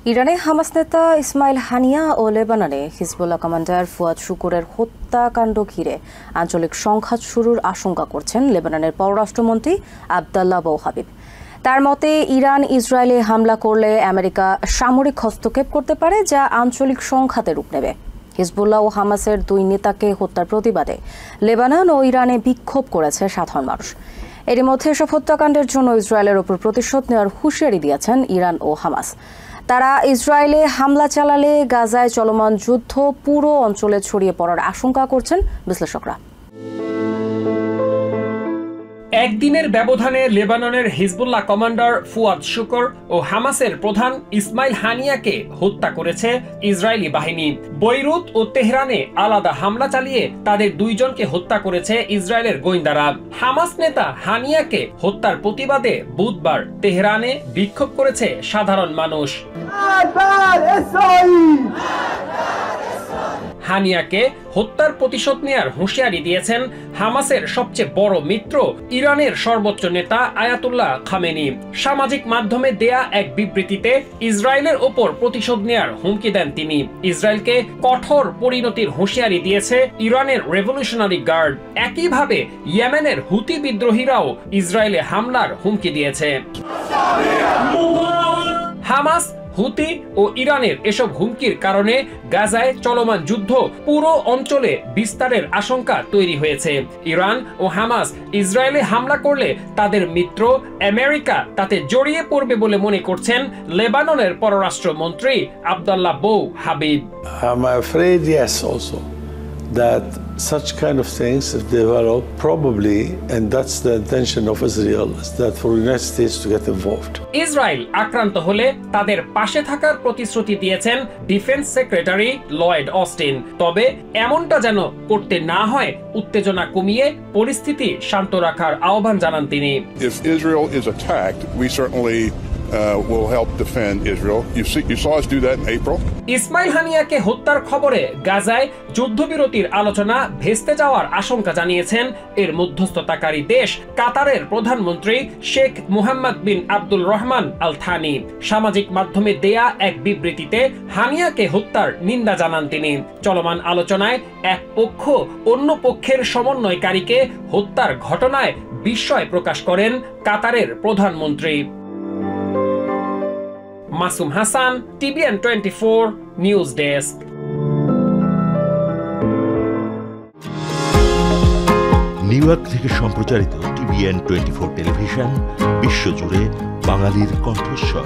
ইরানে হামাস নেতা ইসমাইল হানিয়া ও লেবাননে হিজবুল্লাহ কমান্ডার ফুয়াদ শুকুরের হত্যাকাণ্ড ঘিরে আঞ্চলিক সংঘাত শুরুর আশঙ্কা করছেন লেবাননের পররাষ্ট্রমন্ত্রী আবদাল্লাহ বৌ হাবিব। তার মতে ইরান ইসরায়েলে হামলা করলে আমেরিকা সামরিক হস্তক্ষেপ করতে পারে, যা আঞ্চলিক সংঘাতে রূপ নেবে। হিজবুল্লাহ ও হামাসের দুই নেতাকে হত্যার প্রতিবাদে লেবানন ও ইরানে বিক্ষোভ করেছে সাধারণ মানুষ। এরই মধ্যে এসব হত্যাকাণ্ডের জন্য ইসরায়েলের ওপর প্রতিশোধ নেওয়ার হুঁশিয়ারি দিয়েছেন ইরান ও হামাস। তারা ইসরায়েলে হামলা চালালে গাজায় চলমান যুদ্ধ পুরো অঞ্চলে ছড়িয়ে পড়ার আশঙ্কা করছেন বিশ্লেষকরা। একদিনের ব্যবধানে লেবাননের হিজবুল্লাহ কমান্ডার ফুয়াদ শুকুর ও হামাসের প্রধান ইসমাইল হানিয়াকে হত্যা করেছে ইসরায়েলি বাহিনী। বৈরুত ও তেহরানে আলাদা হামলা চালিয়ে তাদের দুইজনকে হত্যা করেছে ইসরায়েলের গোয়েন্দারা। হামাস নেতা হানিয়াকে হত্যার প্রতিবাদে বুধবার তেহরানে বিক্ষোভ করেছে সাধারণ মানুষ। হানিয়াকে হত্যার প্রতিশোধ নেয়ার হুঁশিয়ারি দিয়েছেন হামাসের সবচেয়ে বড় মিত্র ইরানের সর্বোচ্চ নেতা আয়াতুল্লাহ খামেনি। সামাজিক মাধ্যমে দেয়া এক বিবৃতিতে ইসরায়েলের ওপর প্রতিশোধ নেয়ার হুমকি দেন তিনি। ইসরায়েলকে কঠোর পরিণতির হুঁশিয়ারি দিয়েছে ইরানের রেভলিউশনারি গার্ড। একইভাবে ইয়েমেনের হুতি বিদ্রোহীরাও ইসরায়েলে হামলার হুমকি দিয়েছে। হামাস, হুতি ও ইরানের এসব হুমকির কারণে গাজায় চলমান যুদ্ধ পুরো অঞ্চলে বিস্তারের আশঙ্কা তৈরি হয়েছে। ইরান ও হামাস ইসরায়েলে হামলা করলে তাদের মিত্র আমেরিকা তাতে জড়িয়ে পড়বে বলে মনে করছেন লেবাননের পররাষ্ট্রমন্ত্রী আবদাল্লাহ বৌ Habib. I'm afraid, yes, also that such kind of things if develop probably, and that's the intention of Israel, is that for the United States to get involved. Israel আক্রান্ত হলে তাদের পাশে থাকার প্রতিশ্রুতি দিয়েছেন ডিফেন্স সেক্রেটারি লয়েড অস্টিন। তবে এমনটা যেন করতে না হয়, উত্তেজনা কমিয়ে পরিস্থিতি শান্ত রাখার আহ্বান জানান তিনি। If Israel is attacked, we certainly will help defend Israel. You saw us do that in April. Ismail হানিয়াকে হত্যার খবরে গাজায় যুদ্ধবিরতির আলোচনা ভেস্তে যাওয়ার আশঙ্কা জানিয়েছেন এর মধ্যস্থতাকারী দেশ কাতারের প্রধানমন্ত্রী শেখ মুহাম্মদ বিন আব্দুল রহমান আল থানি। সামাজিক মাধ্যমে দেয়া এক বিবৃতিতে হানিয়াকে হত্যার নিন্দা জানান তিনি। চলমান আলোচনায় এক পক্ষ অন্য পক্ষের সমন্বয়কারীকে হত্যার ঘটনায় বিস্ময় প্রকাশ করেন কাতারের প্রধানমন্ত্রী। Masum Hasan, TVN 24 news desk. New York থেকে সম্প্রচারিত TVN 24 টেলিভিশন বিশ্বজুড়ে বাঙালির কণ্ঠস্বর।